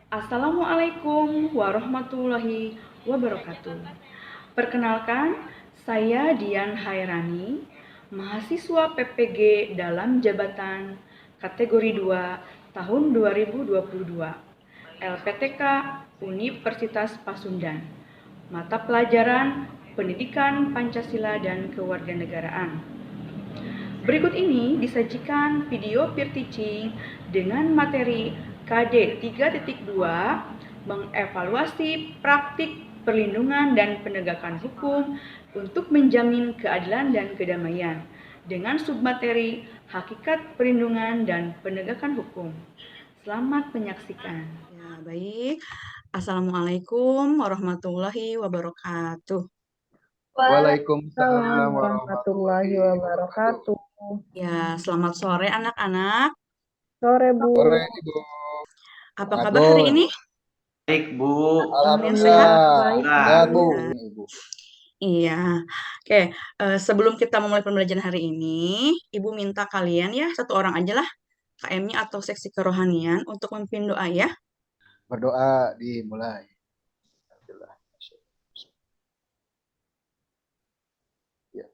Assalamualaikum warahmatullahi wabarakatuh. Perkenalkan, saya Dian Hairani, mahasiswa PPG dalam jabatan kategori 2 tahun 2022, LPTK Universitas Pasundan. Mata pelajaran Pendidikan Pancasila dan Kewarganegaraan. Berikut ini disajikan video peer teaching dengan materi KD 3.2 mengevaluasi praktik perlindungan dan penegakan hukum untuk menjamin keadilan dan kedamaian dengan submateri hakikat perlindungan dan penegakan hukum. Selamat menyaksikan. Ya, baik. Assalamualaikum warahmatullahi wabarakatuh. Waalaikumsalam Waalaikumsalam warahmatullahi warahmatullahi wabarakatuh. wabarakatuh. Ya, selamat sore anak-anak. Sore, Bu. Sore Ibu, Apa semangat kabar Bu. hari ini? Baik, Bu. Kemudian sehat? Alhamdulillah, Baik, sehat Bu. Bu. Ya. Ini Ibu. Iya. Oke, sebelum kita memulai pembelajaran hari ini, Ibu minta kalian ya, satu orang aja lah, KM-nya atau seksi kerohanian untuk memimpin doa ya. Berdoa dimulai. Alhamdulillah. Ya,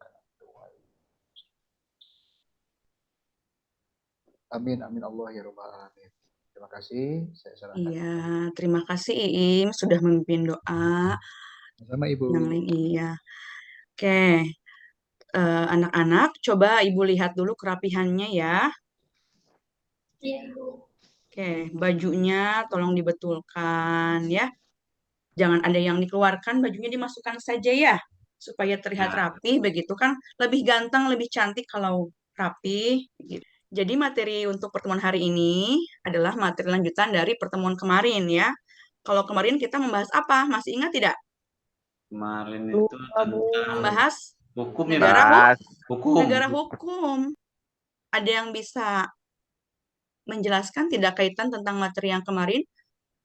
amin, amin Allah ya Rabbal Alamin. Terima kasih, saya serahkan. Iya, terima kasih Iim sudah memimpin doa. Sama Ibu. Yang lain iya. Oke, anak-anak, coba Ibu lihat dulu kerapihannya ya. Oke, bajunya tolong dibetulkan ya. Jangan ada yang dikeluarkan, bajunya dimasukkan saja ya, supaya terlihat Ya. rapi, begitu kan lebih ganteng, lebih cantik kalau rapi. Begitu. Jadi materi untuk pertemuan hari ini adalah materi lanjutan dari pertemuan kemarin ya. Kalau kemarin kita membahas apa? Masih ingat tidak? Kemarin itu Lupa, Bu. tentang Membahas hukum ya, negara hukum. negara hukum. Ada yang bisa menjelaskan tidak kaitan tentang materi yang kemarin,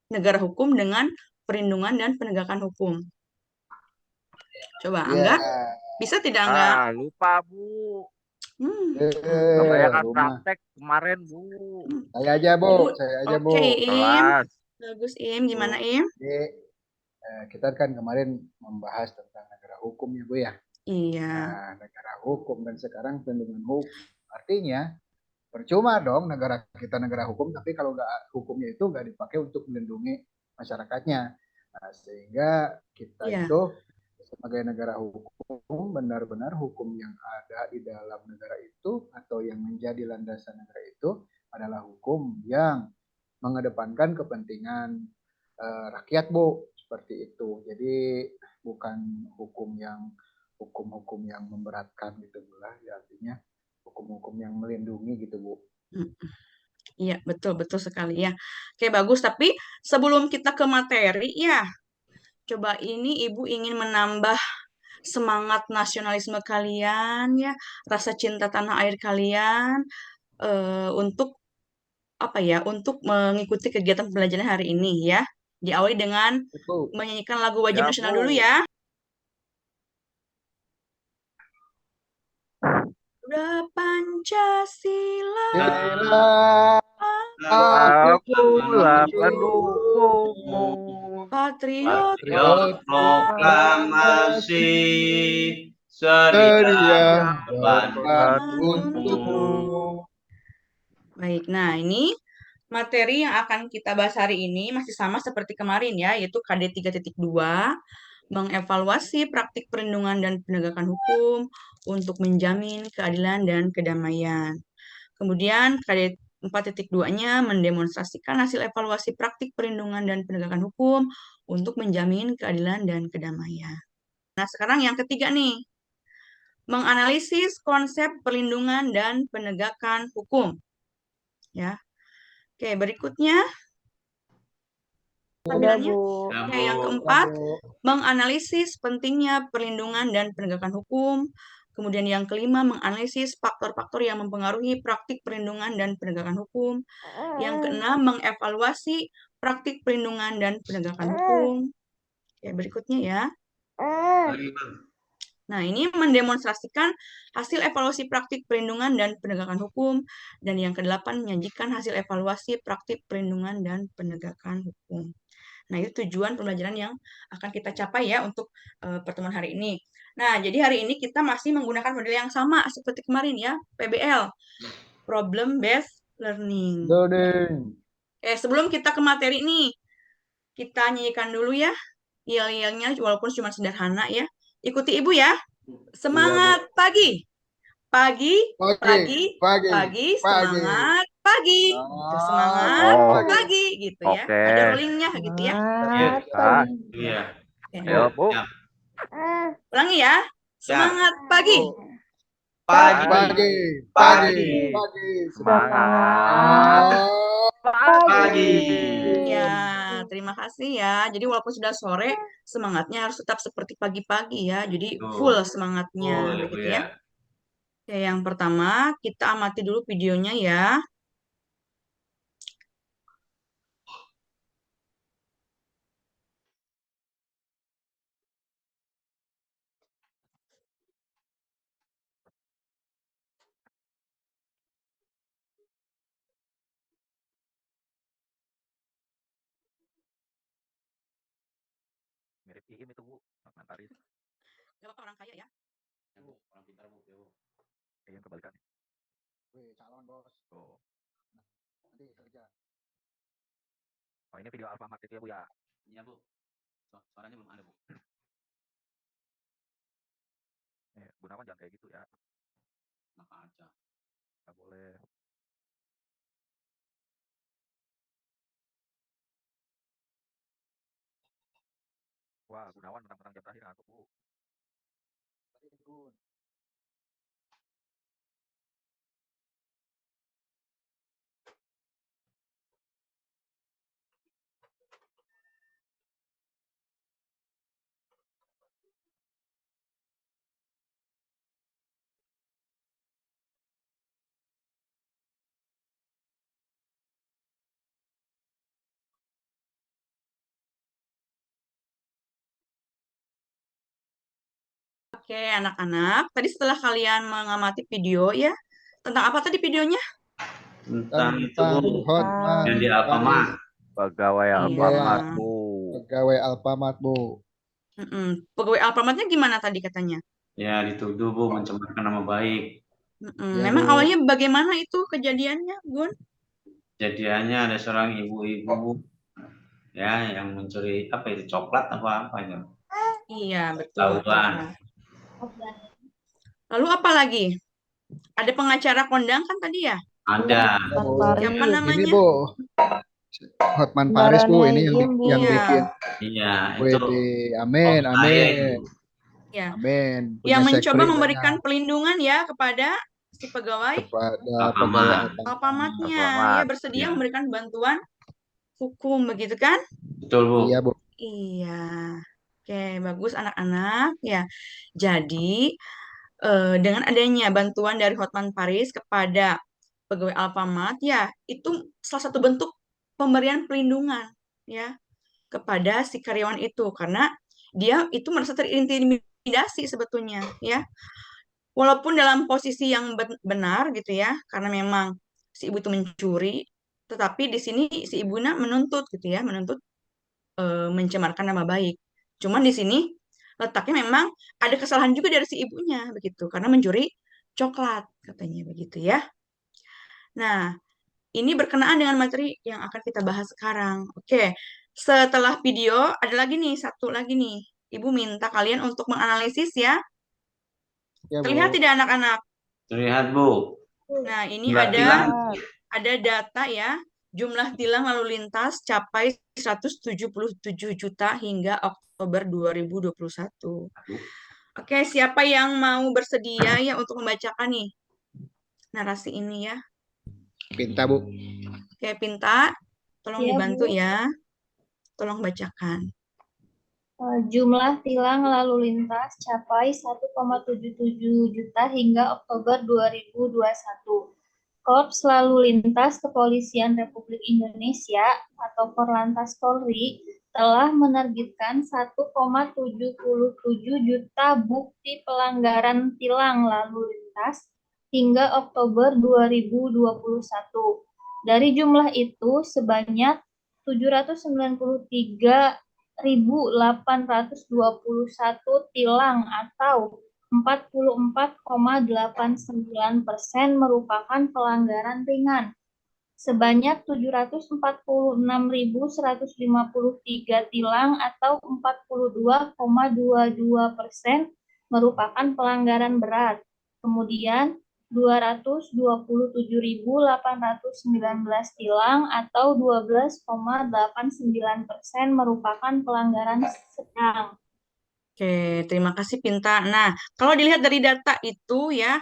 negara hukum dengan perlindungan dan penegakan hukum? Coba, Ya, Angga, bisa tidak Angga? Lupa, Bu. Kebanyakan rumah. praktek kemarin, Bu. Saya aja Bu, Ibu, saya aja Bu. oke, Im. Kelas. Bagus, Im. Gimana, Im? Jadi, kita kan kemarin membahas tentang negara hukum ya Bu ya. Iya, Nah, negara hukum dan sekarang perlindungan hukum. Artinya, percuma dong negara kita negara hukum, tapi kalau nggak hukumnya itu nggak dipakai untuk melindungi masyarakatnya. Nah, sehingga kita iya, itu sebagai negara hukum benar-benar hukum yang ada di dalam negara itu atau yang menjadi landasan negara itu adalah hukum yang mengedepankan kepentingan rakyat Bu, seperti itu. Jadi bukan hukum-hukum yang memberatkan gitu Bu lah, ya, artinya hukum-hukum yang melindungi gitu Bu. iya, betul sekali ya. Oke, bagus. Tapi sebelum kita ke materi, ya, coba ini Ibu ingin menambah semangat nasionalisme kalian, ya, rasa cinta tanah air kalian, untuk apa ya, untuk mengikuti kegiatan pembelajaran hari ini ya. Diawali dengan Betul. menyanyikan lagu wajib Ya, nasional dulu Bu. ya. Udah Pancasila, Sila Aku lah pendukung pendukungmu. patriot, Patriot proklamasi seria sedia berbat berbat untukmu. Baik, nah ini materi yang akan kita bahas hari ini masih sama seperti kemarin ya, yaitu KD 3.2, mengevaluasi praktik perlindungan dan penegakan hukum untuk menjamin keadilan dan kedamaian. Kemudian KD 4.2-nya mendemonstrasikan hasil evaluasi praktik perlindungan dan penegakan hukum untuk menjamin keadilan dan kedamaian. Nah, sekarang yang ketiga nih, menganalisis konsep perlindungan dan penegakan hukum. Ya. Oke, berikutnya Ada, tampilannya. Bu. Oke, yang keempat, menganalisis pentingnya perlindungan dan penegakan hukum. Kemudian yang kelima, menganalisis faktor-faktor yang mempengaruhi praktik perlindungan dan penegakan hukum. Yang keenam, mengevaluasi praktik perlindungan dan penegakan hukum. Oke, berikutnya ya. Nah, ini mendemonstrasikan hasil evaluasi praktik perlindungan dan penegakan hukum. Dan yang ke-8, menyajikan hasil evaluasi praktik perlindungan dan penegakan hukum. Nah, itu tujuan pembelajaran yang akan kita capai ya untuk pertemuan hari ini. Nah, jadi hari ini kita masih menggunakan model yang sama seperti kemarin ya, PBL, Problem Based Learning. Loading. Sebelum kita ke materi nih, kita nyanyikan dulu ya, yel-yelnya walaupun cuma sederhana ya. Ikuti Ibu ya. Semangat pagi. Pagi, pagi, Pagi, pagi, pagi. semangat pagi. Gitu, semangat Oh. pagi gitu ya. Oke. Ada rollingnya gitu ya. Iya. Ah, Iya. Oke. ayo, Bu. Siap. Ulangi ya. Semangat pagi. Pagi. Pagi, Pagi. pagi, pagi. Semangat Pagi. Ya, terima kasih ya. Jadi walaupun sudah sore, semangatnya harus tetap seperti pagi-pagi ya. Jadi Betul. full semangatnya Oh, Ibu begitu ya. ya. Oke, yang pertama kita amati dulu videonya ya. mirip Iim itu, Bu. Hotman Paris. Gak apa-apa orang kaya ya. Ya, Bu. Orang pintar, Bu. Ya, Bu. Iim kebalikan. Wih, calon bos. Tuh. Nanti kerja. Oh, ini video Alfamart itu ya, Bu ya. Iya, Bu. Suaranya belum ada, Bu. Gunawan jangan kayak gitu ya. Kenapa aja? Nggak boleh. Wah, Gunawan menang-menang jam terakhir ngantuk, Bu. Tadi turun. Oke, anak-anak. Tadi setelah kalian mengamati video ya, tentang apa tadi videonya? Tentang itu, Tentang Bu. Hotman Yang di Alfamart. Pegawai Iya. Alfamart, Bu. Pegawai Alfamart, Bu. Pegawai Alfamart-nya gimana tadi katanya? Ya, dituduh, Bu, mencemarkan nama baik. Ya, Memang Bu. awalnya bagaimana itu kejadiannya, Gun? Jadiannya ada seorang ibu-ibu ya yang mencuri apa itu coklat apa ya? Iya, betul. Tahuan. Lalu apa lagi? Ada pengacara kondang kan tadi ya? Ada. Ya, Bu. Siapa Ini, namanya? Bu. Hotman Paris, Bu. Ini yang Iya. bikin. Iya, Wih, itu. amin, Oh, amin. Ya. Amin. Yang Punya mencoba sekre memberikan banyak pelindungan ya kepada si pegawai kepada Alfamart. pegawai Alfamart-nya. Alfamart. Ya, bersedia Iya. memberikan bantuan hukum begitu kan? Betul, Bu. Iya, Bu. Iya. Oke, bagus anak-anak ya. Jadi dengan adanya bantuan dari Hotman Paris kepada pegawai Alfamart ya, itu salah satu bentuk pemberian perlindungan ya kepada si karyawan itu karena dia itu merasa terintimidasi sebetulnya ya. Walaupun dalam posisi yang benar gitu ya, karena memang si ibu itu mencuri, tetapi di sini si ibunya menuntut gitu ya, menuntut mencemarkan nama baik. Cuman di sini letaknya memang ada kesalahan juga dari si ibunya begitu karena mencuri coklat katanya begitu ya. Nah, ini berkenaan dengan materi yang akan kita bahas sekarang. Oke, setelah video ada lagi nih satu lagi nih. Ibu minta kalian untuk menganalisis ya. Ya, Bu. Terlihat tidak anak-anak? Terlihat, Bu. Nah, ini Jumlah tilang. ada data ya. Jumlah tilang lalu lintas capai 177 juta hingga Oktober 2021. Oke, siapa yang mau bersedia ya untuk membacakan nih narasi ini ya? Pinta, Bu. Oke, Pinta, tolong Ya, dibantu Bu. ya. Tolong bacakan. Jumlah tilang lalu lintas capai 1,77 juta hingga Oktober 2021. Korps Lalu Lintas Kepolisian Republik Indonesia atau Korlantas Polri telah menerbitkan 1,77 juta bukti pelanggaran tilang lalu lintas hingga Oktober 2021. Dari jumlah itu, sebanyak 793.821 tilang atau 44,89% merupakan pelanggaran ringan. Sebanyak 746.153 tilang atau 42,22% merupakan pelanggaran berat. Kemudian 227.819 tilang atau 12,89% merupakan pelanggaran sedang. Oke, terima kasih Pinta. Nah, kalau dilihat dari data itu ya,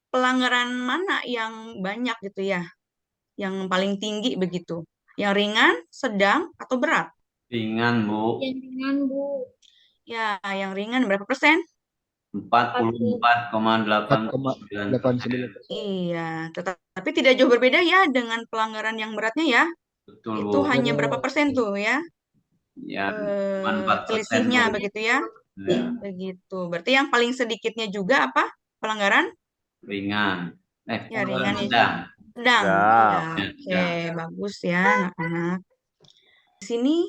pelanggaran mana yang banyak gitu ya? Yang paling tinggi begitu? Yang ringan, sedang, atau berat? Ringan, Bu. Yang ringan, Bu. Ya, yang ringan berapa persen? 44,89%. 4,89%. Iya, tetapi tidak jauh berbeda ya dengan pelanggaran yang beratnya ya. Betul, Itu Bu. hanya berapa persen tuh ya? Ya, cuma 4%, Selisihnya Bu. begitu ya. Ya, Begitu. Berarti yang paling sedikitnya juga apa? Pelanggaran? ringan. Ya, Pelanggaran ringan ya. sedang. Sedang. Sedang. Ya, Ya, oke, sedang. bagus ya anak-anak. Di sini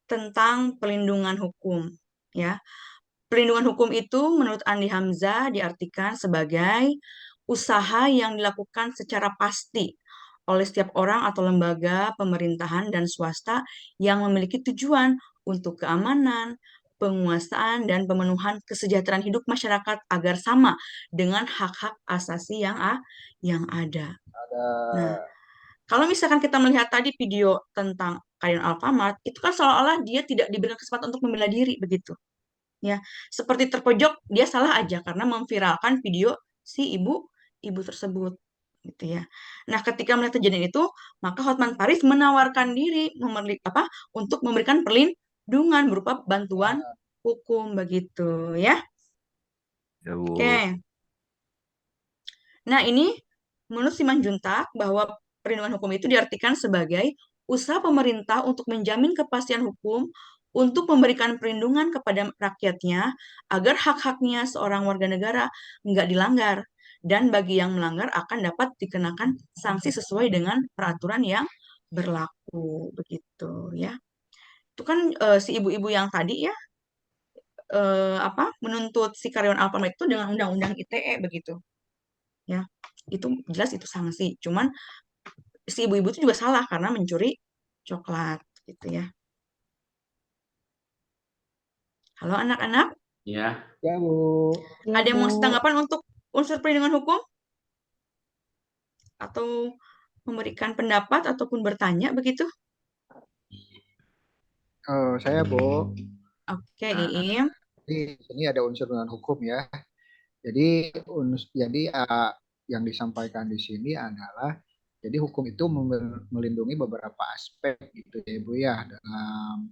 tentang pelindungan hukum ya. Pelindungan hukum itu menurut Andi Hamzah diartikan sebagai usaha yang dilakukan secara pasti oleh setiap orang atau lembaga pemerintahan dan swasta yang memiliki tujuan untuk keamanan, penguasaan, dan pemenuhan kesejahteraan hidup masyarakat agar sama dengan hak-hak asasi yang ada. Nah, kalau misalkan kita melihat tadi video tentang Karyon Alfamart, itu kan seolah-olah dia tidak diberikan kesempatan untuk membela diri begitu. Ya, seperti terpojok dia salah aja karena memviralkan video si ibu tersebut gitu ya. Nah, ketika melihat kejadian itu, maka Hotman Paris menawarkan diri untuk memberikan perlindungan berupa bantuan hukum begitu ya. Ya, Bu. Oke. Nah, ini menurut Simanjuntak bahwa perlindungan hukum itu diartikan sebagai usaha pemerintah untuk menjamin kepastian hukum untuk memberikan perlindungan kepada rakyatnya agar hak-haknya seorang warga negara nggak dilanggar dan bagi yang melanggar akan dapat dikenakan sanksi sesuai dengan peraturan yang berlaku begitu ya. Itu kan si ibu-ibu yang tadi ya menuntut si karyawan Alfamart itu dengan undang-undang ITE begitu ya. Itu jelas itu sanksi. Cuman si ibu-ibu itu juga salah karena mencuri coklat gitu ya. Halo anak-anak, Ya, Ya, Bu. ada yang mau tanggapan untuk unsur perlindungan hukum? Atau memberikan pendapat ataupun bertanya begitu? Saya, Bu. Oke, Iim. Di sini ada unsur dengan hukum ya. Jadi yang disampaikan di sini adalah jadi hukum itu melindungi beberapa aspek gitu ya Ibu ya dalam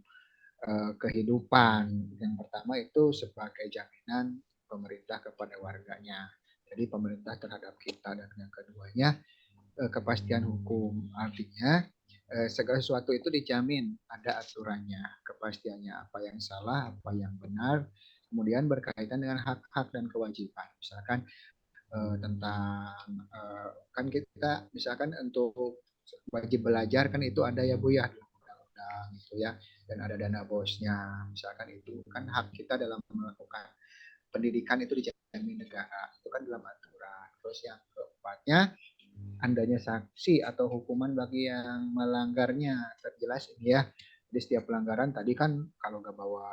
kehidupan. Yang pertama itu sebagai jaminan pemerintah kepada warganya. Jadi pemerintah terhadap kita dan yang keduanya kepastian hukum. Artinya segala sesuatu itu dijamin ada aturannya, kepastiannya apa yang salah, apa yang benar, kemudian berkaitan dengan hak-hak dan kewajiban. Misalkan tentang kan kita misalkan untuk wajib belajar kan itu ada ya Bu ya dalam undang-undang itu ya dan ada dana bosnya misalkan itu kan hak kita dalam melakukan pendidikan itu dijamin negara itu kan dalam aturan. Terus yang keempatnya adanya sanksi atau hukuman bagi yang melanggarnya terjelas ini ya. Di setiap pelanggaran tadi kan kalau nggak bawa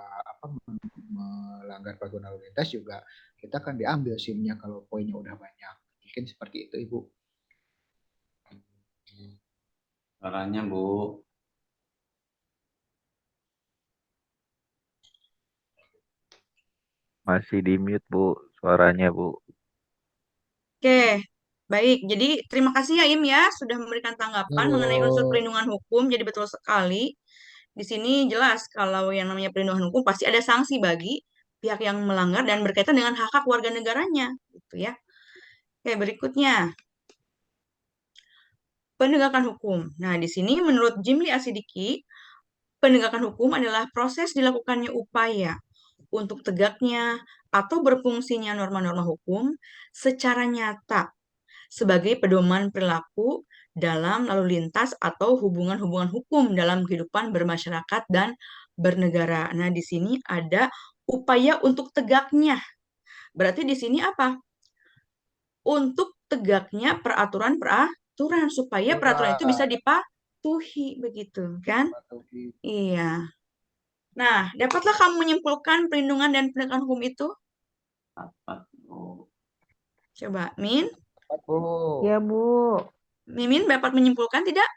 melanggar peraturan lalu lintas juga kita kan diambil SIM-nya kalau poinnya udah banyak. Mungkin seperti itu Ibu. suaranya, Bu. Masih di mute, Bu. Suaranya, Bu. Oke, baik. Jadi terima kasih ya Im ya sudah memberikan tanggapan mengenai unsur perlindungan hukum. Jadi betul sekali. Di sini jelas kalau yang namanya perlindungan hukum pasti ada sanksi bagi pihak yang melanggar dan berkaitan dengan hak-hak warga negaranya, gitu ya. Oke, berikutnya penegakan hukum. Nah, di sini menurut Jimli Asidiki, Penegakan hukum adalah proses dilakukannya upaya untuk tegaknya atau berfungsinya norma-norma hukum secara nyata sebagai pedoman perilaku dalam lalu lintas atau hubungan-hubungan hukum dalam kehidupan bermasyarakat dan bernegara. Nah, di sini ada upaya untuk tegaknya. Berarti di sini apa? Untuk tegaknya peraturan-peraturan supaya peraturan itu bisa dipatuhi, begitu kan? Iya. Nah, dapatlah kamu menyimpulkan perlindungan dan penegakan hukum itu? Dapat, Bu. Coba, Min. Bu. Ya, Bu. Mimin dapat menyimpulkan tidak?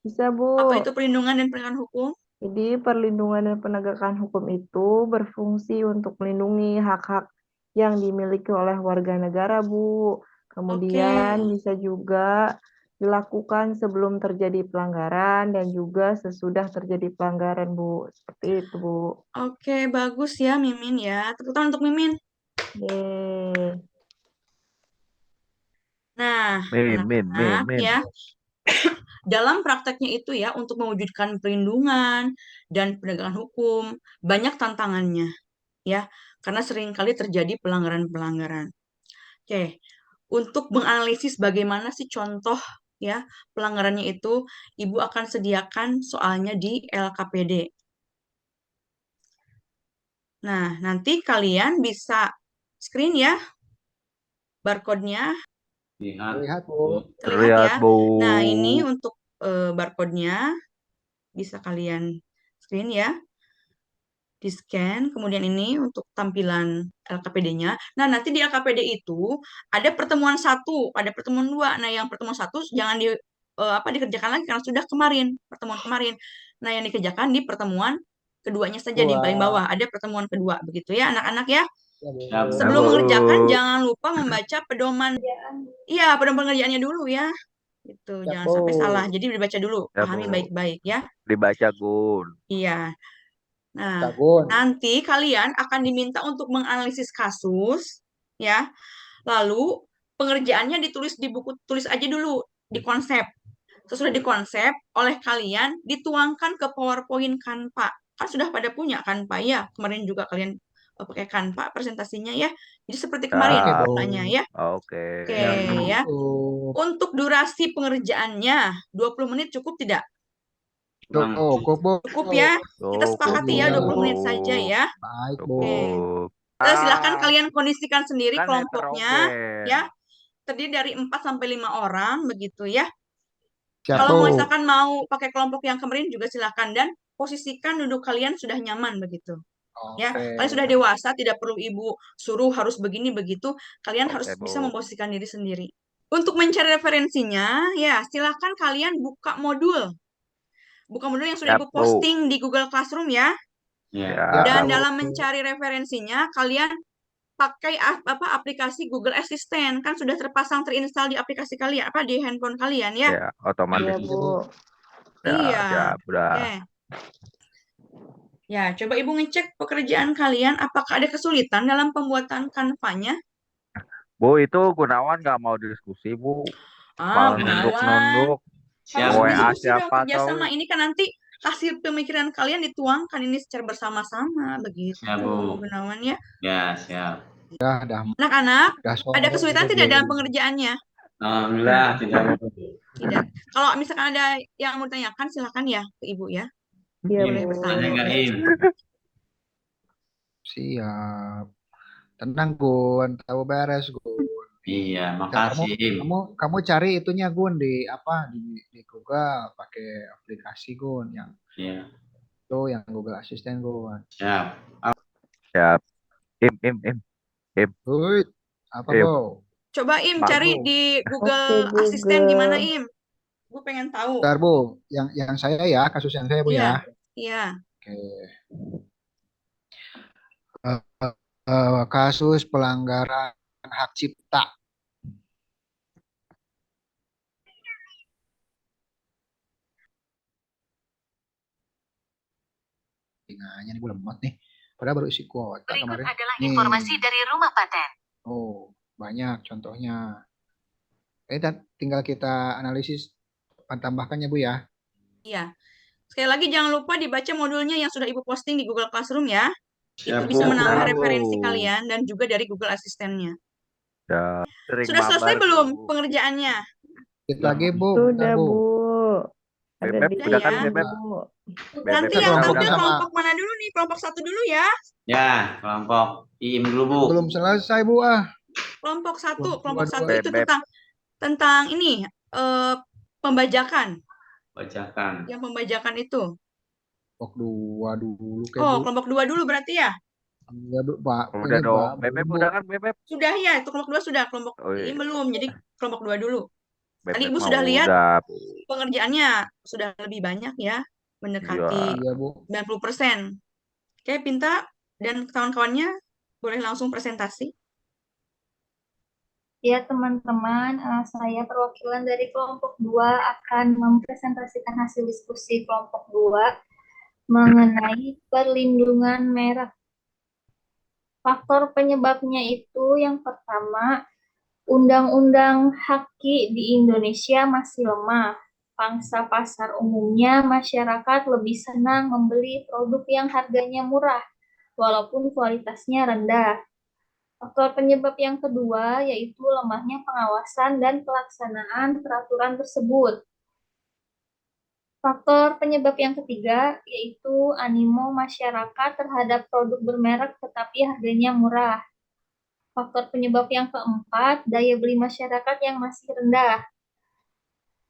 Bisa, Bu. Apa itu perlindungan dan penegakan hukum? Jadi perlindungan dan penegakan hukum itu berfungsi untuk melindungi hak-hak yang dimiliki oleh warga negara, Bu. Kemudian bisa juga dilakukan sebelum terjadi pelanggaran dan juga sesudah terjadi pelanggaran, Bu. Seperti itu, Bu. Oke, bagus ya Mimin ya. Tepuk tangan untuk Mimin. Yeay. Nah, anak-anak ya, dalam prakteknya itu ya, untuk mewujudkan perlindungan dan penegakan hukum, banyak tantangannya ya, karena seringkali terjadi pelanggaran-pelanggaran. Oke, untuk menganalisis bagaimana sih contoh ya pelanggarannya itu, Ibu akan sediakan soalnya di LKPD. Nah, nanti kalian bisa screen ya barcode-nya. Lihat, Bu. Terlihat ya. Bu. Nah, ini untuk barcode-nya bisa kalian screen ya. Di-scan. Kemudian ini untuk tampilan LKPD-nya. Nah, nanti di LKPD itu ada pertemuan 1, ada pertemuan 2. Nah, yang pertemuan 1 jangan dikerjakan lagi karena sudah kemarin, pertemuan kemarin. Nah, yang dikerjakan di pertemuan keduanya saja di paling bawah. Ada pertemuan kedua begitu ya, anak-anak ya. Ya, Bu. Sebelum mengerjakan jangan lupa membaca pedoman. Iya, pedoman pengerjaannya dulu ya. Itu Ya, jangan Bu. sampai salah. Jadi dibaca dulu, Ya, pahami Bu. baik-baik ya. Dibaca, Gun. Iya. Nah, Ya, Gun. nanti kalian akan diminta untuk menganalisis kasus ya. Lalu pengerjaannya ditulis di buku, tulis aja dulu di konsep. Sesudah di konsep oleh kalian dituangkan ke PowerPoint Canva. Kan sudah pada punya Canva ya. Kemarin juga kalian pakai Canva presentasinya ya. Jadi seperti kemarin Ya. polanya ya. Oke. Oke ya. Untuk durasi pengerjaannya 20 menit cukup tidak? Cukup, Bu. Cukup ya. Kita sepakati ya 20 menit saja ya. Baik, Bu. Oke. Cukup. Silahkan kalian kondisikan sendiri Kan kelompoknya heterogen. ya. Terdiri dari 4 sampai 5 orang begitu ya. Siap, Kalau Bu. misalkan mau pakai kelompok yang kemarin juga silakan dan posisikan duduk kalian sudah nyaman begitu. Ya, Oke. kalian sudah dewasa, tidak perlu ibu suruh harus begini begitu. Kalian Oke, harus Bu. bisa memposisikan diri sendiri. Untuk mencari referensinya, ya silakan kalian buka modul. Buka modul yang sudah Siap, ibu Bu. posting di Google Classroom ya. Ya. Dan Bu. dalam mencari referensinya, kalian pakai aplikasi Google Assistant, kan sudah terinstall di aplikasi kalian, di handphone kalian ya. Ya, otomatis. Iya, Bu. Ya, Iya. siap, udah. Oke. Ya, coba Ibu ngecek pekerjaan kalian, apakah ada kesulitan dalam pembuatan Canva-nya? Bu, itu Gunawan nggak mau diskusi, Bu. Malah Gunawan, nunduk-nunduk. harus WA berdiskusi dong, siapa kerjasama. tahu. Ini kan nanti hasil pemikiran kalian dituangkan ini secara bersama-sama, begitu. Siap, Bu. Gunawan ya. Ya, siap. Dah Anak-anak, sore, ada kesulitan Bu. tidak dalam pengerjaannya? Alhamdulillah tidak, Bu. Tidak. Kalau misalkan ada yang mau ditanyakan, silakan ya ke Ibu ya. Iya, Boleh Bu. bertanya. Ada nggak, Im? Siap. Tenang, Gun. Tahu beres, Gun. Iya, Ya, makasih, Im. kamu cari itunya, Gun, di Google, pakai aplikasi, Gun, yang Iya, itu yang Google Assistant, Gun. siap. Siap. Im. Woi, apa, Im. Bu? Coba Im Mak, cari Bu. di Google Oke, Assistant gimana Google. Im? Gue pengen tahu. Bentar, Bu. Yang saya ya, kasus yang saya, Bu, Iya, ya. iya. Oke. Kasus pelanggaran hak cipta. Tinggalnya nih, gue lemot nih. Padahal baru isi kuota Berikut kemarin. adalah Nih. informasi dari Rumah Paten. Oh, banyak contohnya. Tinggal kita analisis tambahkannya, Bu, ya. Iya. Sekali lagi jangan lupa dibaca modulnya yang sudah Ibu posting di Google Classroom ya. Itu Siap, bisa Bu. menambah Siap, Bu. referensi kalian dan juga dari Google Asistennya. Udah sering Sudah selesai mabar, belum Bu. pengerjaannya? Dikit lagi, Bu. Bentar, Sudah, Bu. Bu. Ada Bebep, di udah kan ya. Bebep? Udah, Bebep Nanti Kita yang udah kelompoknya tampil kan? sama kelompok mana dulu nih? Kelompok 1 dulu ya. Ya, kelompok IIM dulu, Bu. belum selesai, Bu. Kelompok 1, Kelompok kelompok 1 dua. itu Bebep. tentang ini pembajakan. Bacakan. Yang pembajakan itu. Kelompok 2 dulu, kayak Oh, Bu. kelompok 2 dulu berarti ya? Ya, Bu, Pak. Udah Ini, dong. Pak. Bebep Bu. udah kan Bebep? Sudah ya, itu kelompok 2 sudah. Kelompok Oh, ini iya. belum, jadi kelompok 2 dulu. Tadi Bebep Ibu mah sudah lihat udah, Bu. pengerjaannya sudah lebih banyak ya, mendekati Iya. Iya, Bu. 90%. Oke, Pinta dan kawan-kawannya boleh langsung presentasi. Ya, teman-teman, saya perwakilan dari kelompok 2 akan mempresentasikan hasil diskusi kelompok 2 mengenai perlindungan merek. Faktor penyebabnya itu yang pertama, undang-undang HAKI di Indonesia masih lemah. Pangsa pasar umumnya masyarakat lebih senang membeli produk yang harganya murah, walaupun kualitasnya rendah. Faktor penyebab yang kedua yaitu lemahnya pengawasan dan pelaksanaan peraturan tersebut. Faktor penyebab yang ketiga yaitu animo masyarakat terhadap produk bermerek tetapi harganya murah. Faktor penyebab yang keempat, daya beli masyarakat yang masih rendah.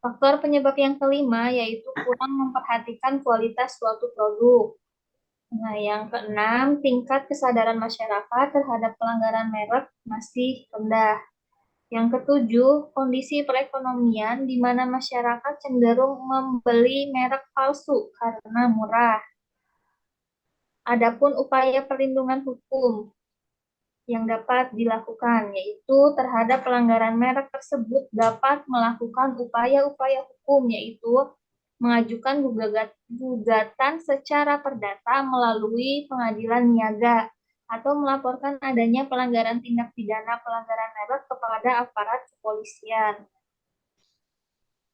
Faktor penyebab yang kelima yaitu kurang memperhatikan kualitas suatu produk. Nah, yang keenam, tingkat kesadaran masyarakat terhadap pelanggaran merek masih rendah. Yang ketujuh, kondisi perekonomian di mana masyarakat cenderung membeli merek palsu karena murah. Adapun upaya perlindungan hukum yang dapat dilakukan, yaitu terhadap pelanggaran merek tersebut dapat melakukan upaya-upaya hukum, yaitu mengajukan gugatan secara perdata melalui pengadilan niaga atau melaporkan adanya pelanggaran tindak pidana pelanggaran merek kepada aparat kepolisian.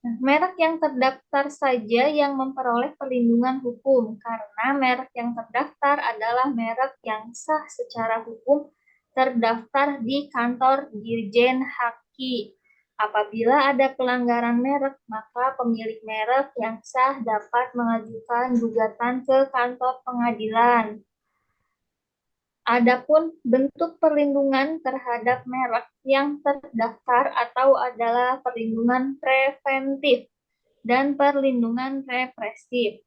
Nah, merek yang terdaftar saja yang memperoleh perlindungan hukum, karena merek yang terdaftar adalah merek yang sah secara hukum terdaftar di kantor Dirjen HAKI. Apabila ada pelanggaran merek, maka pemilik merek yang sah dapat mengajukan gugatan ke kantor pengadilan. Adapun bentuk perlindungan terhadap merek yang terdaftar atau adalah perlindungan preventif dan perlindungan represif.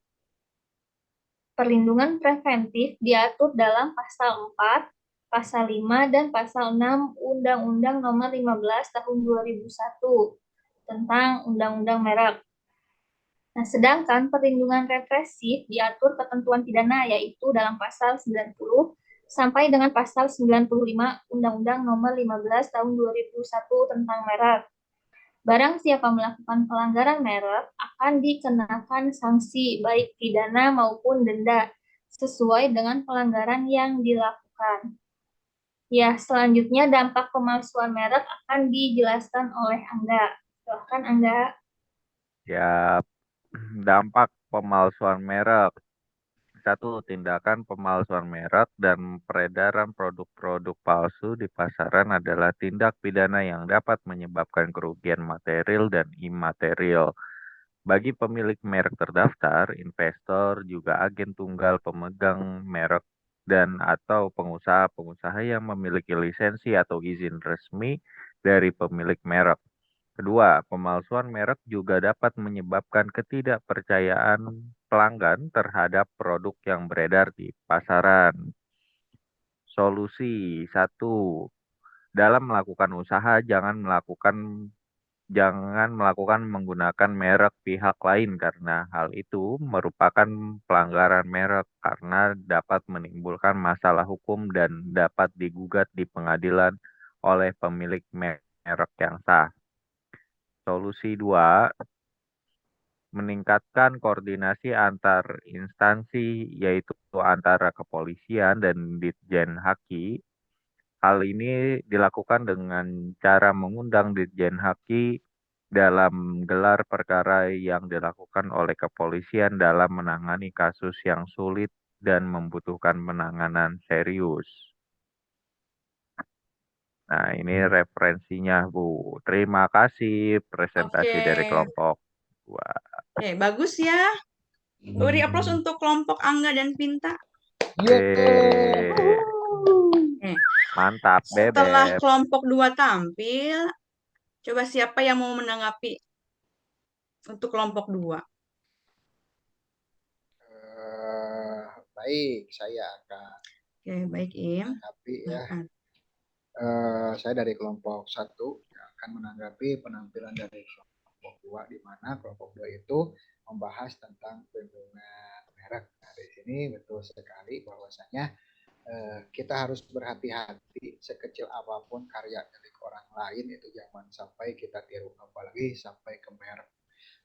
Perlindungan preventif diatur dalam pasal 4, pasal 5, dan pasal 6 Undang-Undang Nomor 15 Tahun 2001 tentang Undang-Undang Merek. Nah, sedangkan perlindungan represif diatur ketentuan pidana yaitu dalam pasal 90 sampai dengan pasal 95 Undang-Undang Nomor 15 Tahun 2001 tentang merek. Barang siapa melakukan pelanggaran merek akan dikenakan sanksi baik pidana maupun denda sesuai dengan pelanggaran yang dilakukan. Ya, selanjutnya dampak pemalsuan merek akan dijelaskan oleh Angga. Silakan Angga. Siap. Dampak pemalsuan merek. 1. Tindakan pemalsuan merek dan peredaran produk-produk palsu di pasaran adalah tindak pidana yang dapat menyebabkan kerugian material dan imaterial bagi pemilik merek terdaftar, investor, juga agen tunggal pemegang merek dan atau pengusaha-pengusaha yang memiliki lisensi atau izin resmi dari pemilik merek. Kedua, pemalsuan merek juga dapat menyebabkan ketidakpercayaan pelanggan terhadap produk yang beredar di pasaran. Solusi 1. Dalam melakukan usaha, jangan melakukan menggunakan merek pihak lain karena hal itu merupakan pelanggaran merek karena dapat menimbulkan masalah hukum dan dapat digugat di pengadilan oleh pemilik merek yang sah. Solusi 2, meningkatkan koordinasi antar instansi yaitu antara kepolisian dan Ditjen HAKI. Hal ini dilakukan dengan cara mengundang Ditjen HAKI dalam gelar perkara yang dilakukan oleh kepolisian dalam menangani kasus yang sulit dan membutuhkan penanganan serius. Nah, ini referensinya, Bu. Terima kasih presentasi dari Oke. kelompok 2. Oke, bagus ya. Beri aplaus untuk kelompok Angga dan Pinta. Yeay. Oke. Mantap, Setelah Bebek. kelompok 2 tampil, coba siapa yang mau menanggapi untuk kelompok 2? Baik, saya akan Oke, baik Im. menanggapi ya. Silakan. Saya dari kelompok 1 yang akan menanggapi penampilan dari kelompok 2, di mana kelompok 2 itu membahas tentang perlindungan merek. Nah, di sini betul sekali bahwasanya kita harus berhati-hati sekecil apapun karya milik orang lain itu jangan sampai kita tiru, apalagi sampai ke merek,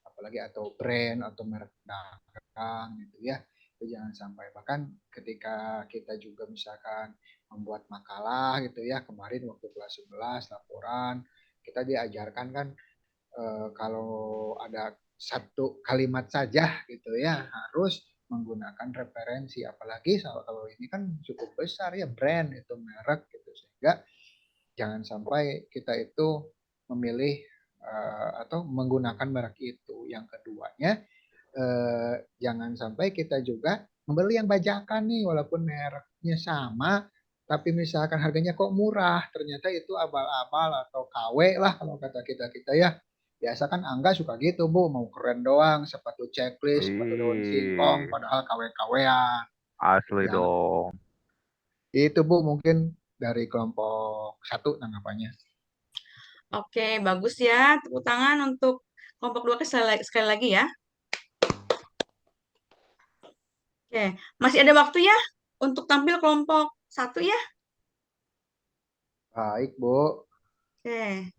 apalagi atau brand atau merek dagang gitu ya, itu jangan sampai. Bahkan ketika kita juga misalkan membuat makalah gitu ya, kemarin waktu kelas 11 laporan kita diajarkan kan kalau ada satu kalimat saja gitu ya harus menggunakan referensi, apalagi kalau ini kan cukup besar ya, brand itu merek gitu, sehingga jangan sampai kita itu memilih atau menggunakan merek itu. Yang keduanya jangan sampai kita juga membeli yang bajakan nih, walaupun mereknya sama tapi misalkan harganya kok murah, ternyata itu abal-abal atau KW lah kalau kata kita ya. Biasa kan Angga suka gitu, Bu, mau keren doang, sepatu checklist, sepatu daun singkong, padahal KW-KW-an. Asli Ya, dong. itu Bu mungkin dari kelompok 1 tanggapannya. Oke, bagus ya. Tepuk tangan untuk kelompok 2 sekali lagi ya. Oke, masih ada waktu ya untuk tampil kelompok 1 ya. Baik, Bu. Oke.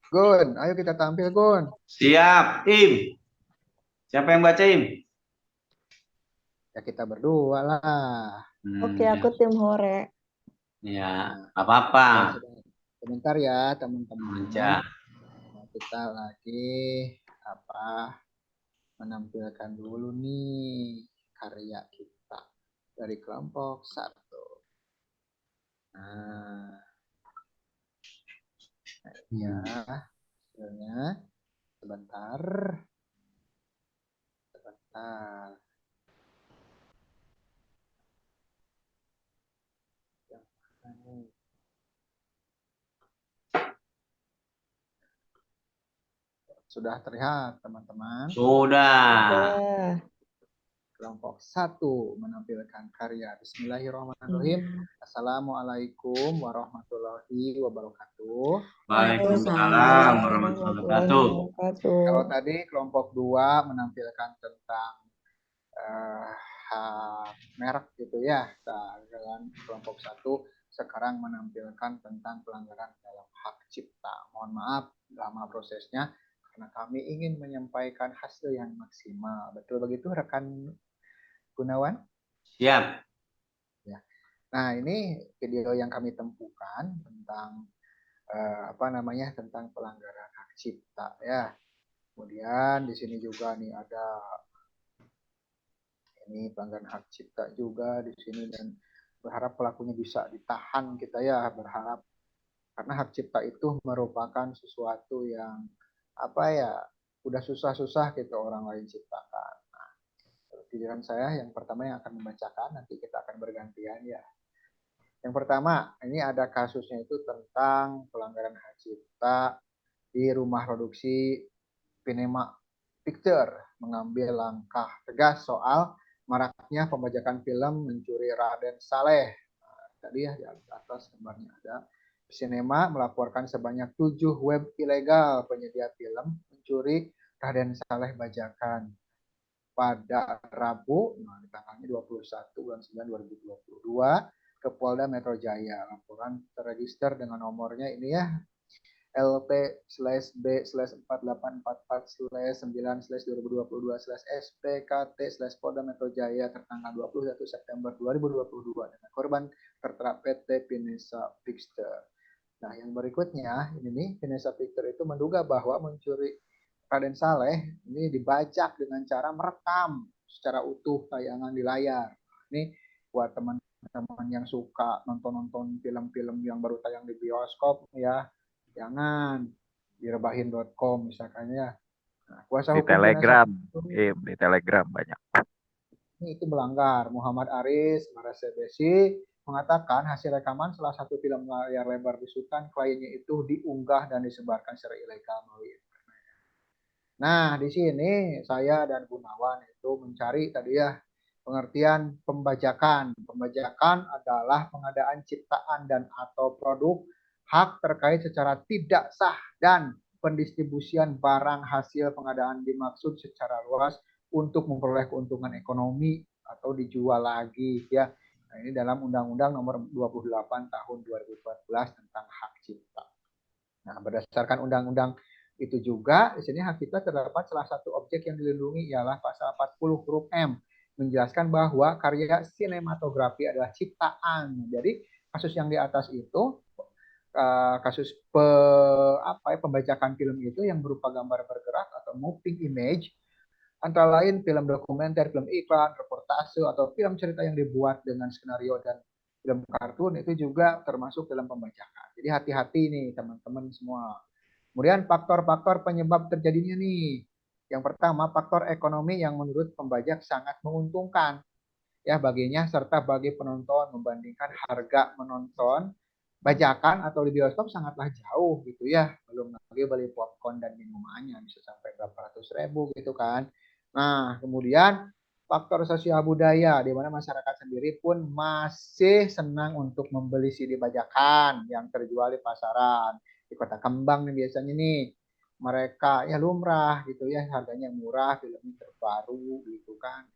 Gun, ayo kita tampil, Gun. Siap, Im. Siapa yang baca, Im? Ya kita berdua lah. Oke, aku tim Hore. Ya, apa-apa. Sebentar ya, teman-teman. Baca. Kita lagi menampilkan dulu nih karya kita dari kelompok 1. Nah, ya, hasilnya sebentar. Sudah terlihat, teman-teman? Sudah. Kelompok 1 menampilkan karya. Bismillahirrahmanirrahim. Assalamualaikum warahmatullahi wabarakatuh. Waalaikumsalam warahmatullahi wabarakatuh. Kalau tadi kelompok 2 menampilkan tentang merek gitu ya. Dan kelompok 1 sekarang menampilkan tentang pelanggaran dalam hak cipta. Mohon maaf lama prosesnya karena kami ingin menyampaikan hasil yang maksimal. Betul begitu rekan Gunawan? Siap. Ya. Nah, ini video yang kami temukan tentang tentang pelanggaran hak cipta ya. Kemudian di sini juga nih ada ini pelanggaran hak cipta juga di sini, dan berharap pelakunya bisa ditahan kita ya, berharap karena hak cipta itu merupakan sesuatu yang udah susah-susah gitu orang lain ciptakan. Nah, giliran saya yang pertama yang akan membacakan, nanti kita akan bergantian ya. Yang pertama, ini ada kasusnya itu tentang pelanggaran hak cipta di rumah produksi Pinema Picture mengambil langkah tegas soal maraknya pembajakan film mencuri Raden Saleh. Nah, tadi ya di atas gambarnya ada. Cinema melaporkan sebanyak 7 web ilegal penyedia film mencuri Raden Saleh bajakan pada Rabu, di tanggalnya 21 bulan 9 2022 ke Polda Metro Jaya. Laporan terregister dengan nomornya ini ya, LP/B/4844/9/2022/SPKT/Polda Metro Jaya tertanggal 21 September 2022 dengan korban tertera PT Pinesa Picture. Nah, yang berikutnya ini nih, Vanessa Victor itu menduga bahwa mencuri Raden Saleh ini dibajak dengan cara merekam secara utuh tayangan di layar. Ini buat teman-teman yang suka nonton-nonton film-film yang baru tayang di bioskop ya, jangan direbahin.com misalkan ya. Nah, kuasa Di hukum Vanessa Telegram, Victor di Telegram banyak. ini itu melanggar. Muhammad Aris Marasebesi mengatakan hasil rekaman salah satu film layar lebar besutan kliennya itu diunggah dan disebarkan secara ilegal melalui internet. Nah, di sini saya dan Gunawan itu mencari tadi ya pengertian pembajakan. Pembajakan adalah pengadaan ciptaan dan atau produk hak terkait secara tidak sah dan pendistribusian barang hasil pengadaan dimaksud secara luas untuk memperoleh keuntungan ekonomi atau dijual lagi ya. Nah, ini dalam Undang-Undang Nomor 28 Tahun 2014 tentang hak cipta. Nah, berdasarkan undang-undang itu juga di sini hak cipta terdapat salah satu objek yang dilindungi ialah pasal 40 huruf M menjelaskan bahwa karya sinematografi adalah ciptaan. Jadi kasus yang di atas itu kasus pembajakan film itu yang berupa gambar bergerak atau moving image antara lain film dokumenter, film iklan, reportase atau film cerita yang dibuat dengan skenario dan film kartun itu juga termasuk film pembajakan. Jadi hati-hati nih teman-teman semua. Kemudian faktor-faktor penyebab terjadinya nih. Yang pertama, faktor ekonomi yang menurut pembajak sangat menguntungkan ya baginya serta bagi penonton membandingkan harga menonton bajakan atau di bioskop sangatlah jauh gitu ya. Belum lagi beli popcorn dan minumannya bisa sampai berapa ratus ribu gitu kan. Nah, kemudian faktor sosial budaya di mana masyarakat sendiri pun masih senang untuk membeli CD bajakan yang terjual di pasaran. Di Kota Kembang nih biasanya nih mereka ya lumrah gitu ya, harganya murah, filmnya terbaru gitu kan.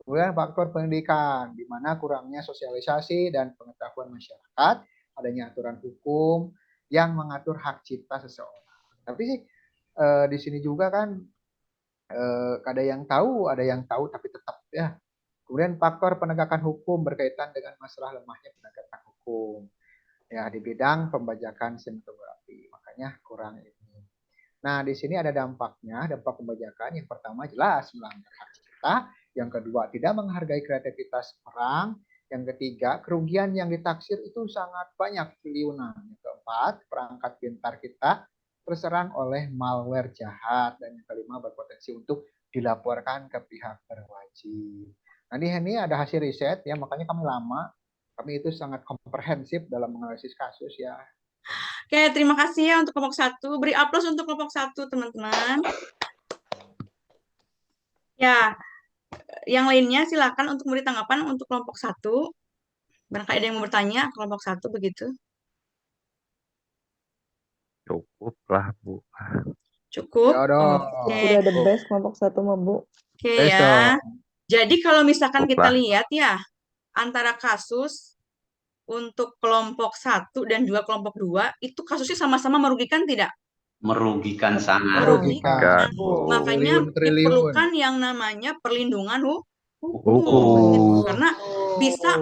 Kemudian faktor pendidikan, di mana kurangnya sosialisasi dan pengetahuan masyarakat, adanya aturan hukum yang mengatur hak cipta seseorang. Tapi sih di sini juga kan ada yang tahu tapi tetap ya. Kemudian faktor penegakan hukum berkaitan dengan masalah lemahnya penegakan hukum ya di bidang pembajakan sinematografi. Makanya kurang ini. Nah, di sini ada dampaknya, dampak pembajakan. Yang pertama jelas melanggar hak cipta. Yang kedua, tidak menghargai kreativitas orang. Yang ketiga, kerugian yang ditaksir itu sangat banyak, triliunan. Yang keempat, perangkat pintar kita terserang oleh malware jahat. Dan yang kelima, berpotensi untuk dilaporkan ke pihak berwajib. Nah, ini ada hasil riset ya, makanya kami lama. Kami itu sangat komprehensif dalam menganalisis kasus ya. Oke, terima kasih ya untuk kelompok 1. Beri aplaus untuk kelompok 1, teman-teman. Ya, yang lainnya silakan untuk memberi tanggapan untuk kelompok 1. Barangkali ada yang mau bertanya, kelompok 1 begitu. Cukup lah, Bu. Cukup? Ya dong. Oke. Udah the best kelompok 1 mah, Bu. Oke Best ya. dong. Jadi kalau misalkan Cukup kita lah. lihat ya, antara kasus untuk kelompok 1 dan juga kelompok 2, itu kasusnya sama-sama merugikan tidak? Merugikan sangat. Merugikan. Makanya Triliun. diperlukan yang namanya perlindungan hukum. Hukum. Karena bisa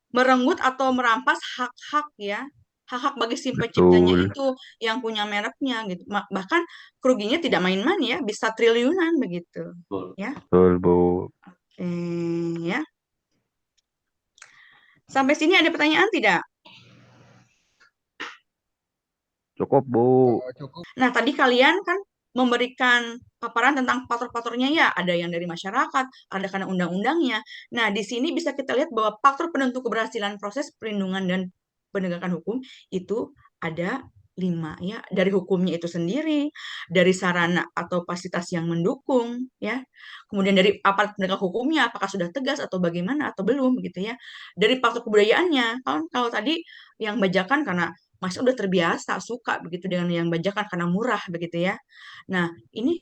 merenggut atau merampas hak-hak ya. Hak-hak bagi si penciptanya itu yang punya mereknya gitu. Bahkan kerugiannya tidak main-main ya, bisa triliunan begitu. Betul. Ya. Betul, Bu. Oke, ya. Sampai sini ada pertanyaan tidak? Cukup, Bu. Cukup. Nah, tadi kalian kan memberikan paparan tentang faktor-faktornya ya. Ada yang dari masyarakat, ada karena undang-undangnya. Nah, di sini bisa kita lihat bahwa faktor penentu keberhasilan proses perlindungan dan penegakan hukum itu ada 5 ya. Dari hukumnya itu sendiri, dari sarana atau fasilitas yang mendukung ya. Kemudian dari aparat penegak hukumnya apakah sudah tegas atau bagaimana atau belum gitu ya. Dari faktor kebudayaannya. Kalau tadi yang bajakan karena masih udah terbiasa suka begitu dengan yang bajakan karena murah begitu ya. Nah, ini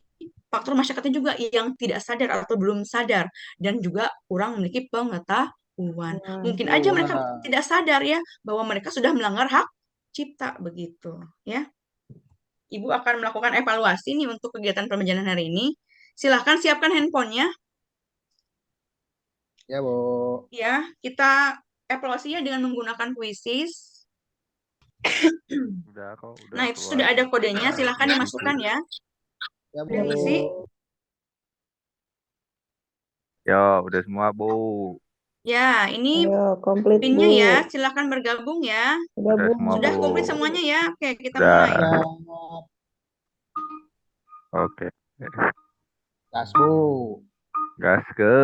faktor masyarakatnya juga yang tidak sadar atau belum sadar dan juga kurang memiliki pengetahuan. Mungkin aja mereka tidak sadar ya bahwa mereka sudah melanggar hak cipta begitu ya. Ibu akan melakukan evaluasi nih untuk kegiatan pembelajaran hari ini. Silahkan siapkan handphonenya. Ya, Bu. Ya, kita evaluasinya dengan menggunakan quizzes. Udah kok, udah Nah, itu keluar. sudah ada kodenya, silahkan dimasukkan ya. Ya, Bu. Udah ngisi? Yo, udah semua, Bu. Ya, ini Ayo, komplit, pinnya Bu. ya, silahkan bergabung ya. Udah, Udah Bu. semua, Sudah Bu. komplit semuanya ya? Oke, kita Udah. mulai. Ya, Oke. gas, Bu. Gas ke.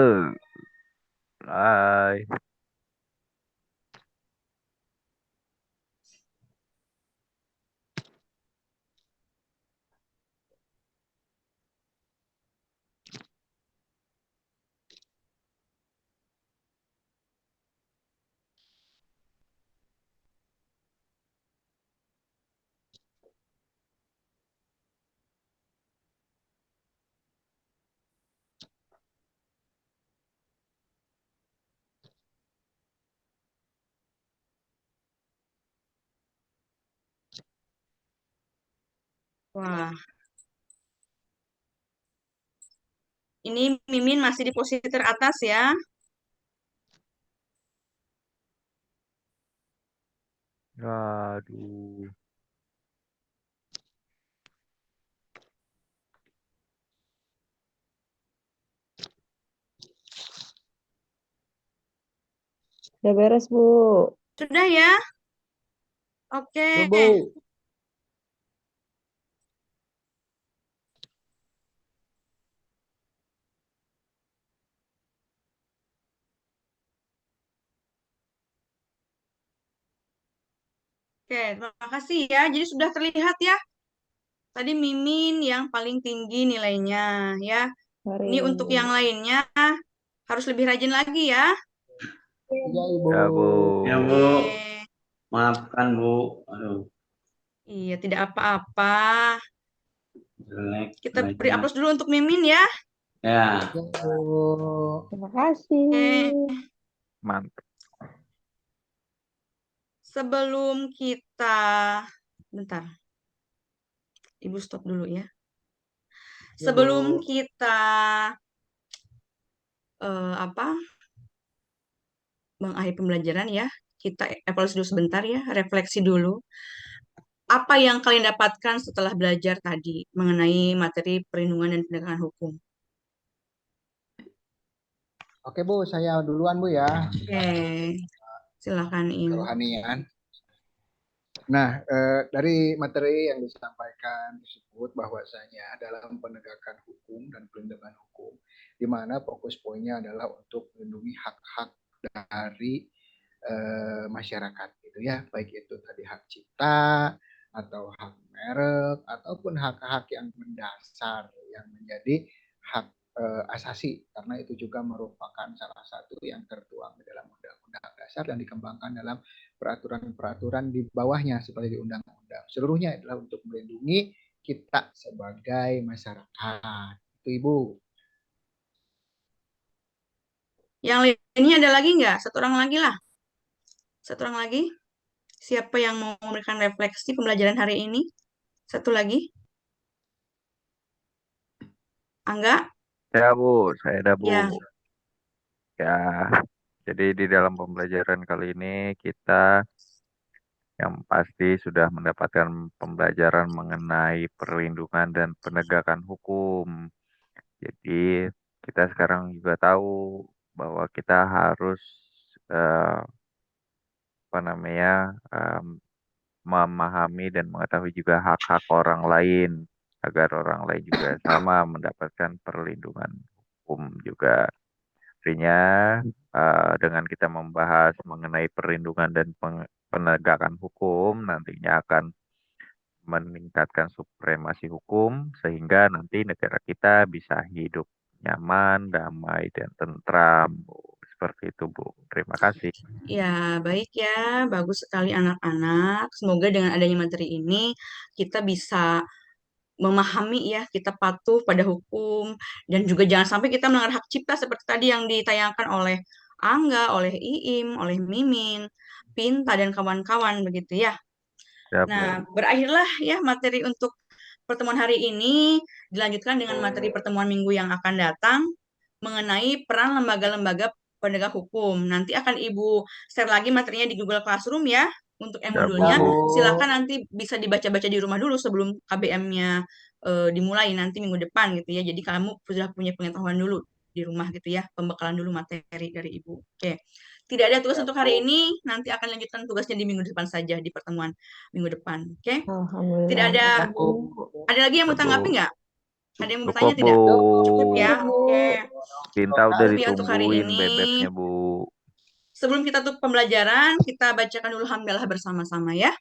Bye. Wah, ini Mimin masih di posisi teratas ya. Aduh. Udah beres, Bu. Sudah ya? Oke. Yo, Bu. Oke, terima kasih ya. Jadi sudah terlihat ya. Tadi Mimin yang paling tinggi nilainya ya. Hari Ini untuk ini. yang lainnya harus lebih rajin lagi ya. Ya, Ibu. Ya, Bu. Ya, Bu. Oke. Maafkan, Bu. Aduh, Iya, tidak apa-apa. jelek. Kita beri nilainya. aplaus dulu untuk Mimin ya. Ya, Ya, Bu. Terima kasih. Oke. Mantap. Sebelum kita, bentar, Ibu stop dulu ya. Ya, Sebelum Bu. kita apa mengakhiri pembelajaran ya, kita evaluasi dulu sebentar ya, refleksi dulu. Apa yang kalian dapatkan setelah belajar tadi mengenai materi perlindungan dan penegakan hukum? Oke, Bu. Saya duluan, Bu, ya. Oke, silakan Im. Kerohanian. Nah, dari materi yang disampaikan tersebut bahwasanya dalam penegakan hukum dan perlindungan hukum, di mana fokus poinnya adalah untuk melindungi hak-hak dari masyarakat, gitu ya, baik itu tadi hak cipta atau hak merek ataupun hak-hak yang mendasar yang menjadi hak asasi, karena itu juga merupakan salah satu yang tertuang di dalam Undang-Undang Dasar dan dikembangkan dalam peraturan-peraturan di bawahnya seperti di undang-undang. Seluruhnya adalah untuk melindungi kita sebagai masyarakat. Itu, Ibu. Yang lainnya ada lagi nggak? Satu orang lagi lah. Satu orang lagi. Siapa yang mau memberikan refleksi pembelajaran hari ini? Satu lagi. Angga? Ya, Bu. Saya ada, Bu. Ya. Ya. Jadi di dalam pembelajaran kali ini kita yang pasti sudah mendapatkan pembelajaran mengenai perlindungan dan penegakan hukum. Jadi kita sekarang juga tahu bahwa kita harus eh, apa namanya memahami dan mengetahui juga hak-hak orang lain agar orang lain juga sama mendapatkan perlindungan hukum juga. Artinya dengan kita membahas mengenai perlindungan dan penegakan hukum nantinya akan meningkatkan supremasi hukum sehingga nanti negara kita bisa hidup nyaman, damai, dan tentram, Bu. Seperti itu, Bu. Terima kasih. Ya, baik ya. Bagus sekali anak-anak. Semoga dengan adanya materi ini kita bisa memahami ya, kita patuh pada hukum dan juga jangan sampai kita melanggar hak cipta seperti tadi yang ditayangkan oleh Angga, oleh Iim, oleh Mimin, Pinta dan kawan-kawan begitu ya. Ya, Nah, Bu. berakhirlah ya materi untuk pertemuan hari ini, dilanjutkan dengan materi pertemuan minggu yang akan datang mengenai peran lembaga-lembaga penegak hukum. Nanti akan Ibu share lagi materinya di Google Classroom ya. untuk Ya, modulnya Bu. silakan nanti bisa dibaca-baca di rumah dulu sebelum KBM-nya dimulai nanti minggu depan gitu ya. Jadi kamu sudah punya pengetahuan dulu di rumah gitu ya, pembekalan dulu materi dari Ibu. Oke. Tidak ada tugas Ya, untuk hari Bu. ini, nanti akan lanjutkan tugasnya di minggu depan saja di pertemuan minggu depan. Oke. Tidak Alhamdulillah. ada Ya, Bu. ada lagi yang Ya, mau tanggapi Bu. nggak? Ada yang mau Cukup, bertanya tidak? Bu. Cukup ya. Oke. Tinta udah Cukup ya untuk hari ditungguin ini. bebeknya, Bu. Sebelum kita tutup pembelajaran, kita bacakan dulu hamdalah bersama-sama ya.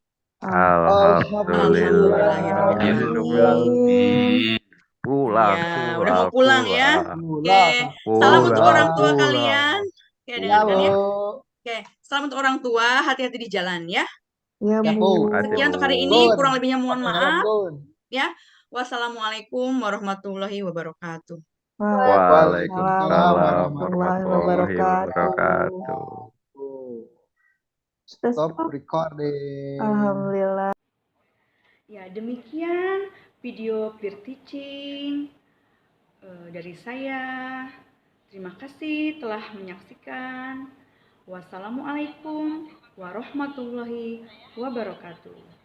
Alhamdulillahirrahmanirrahim. Pulang, Iya, udah mau pulang, pulang ya. Oke. Pulang. Salam untuk pulang, orang tua pulang. kalian. Oke, Ya, dengarkan Bu. ya. Oke, salam untuk orang tua, hati-hati di jalan ya. Ya, Ya, Bu. Bu. Sekian untuk hari Aduh. ini, Gun. kurang lebihnya mohon maaf Gun. ya. Wassalamualaikum warahmatullahi wabarakatuh. Waalaikumsalam warahmatullahi warahmatullahi wabarakatuh. wabarakatuh. Stop recording. Alhamdulillah. Ya, demikian video clear teaching dari saya. Terima kasih telah menyaksikan. Wassalamualaikum warahmatullahi wabarakatuh.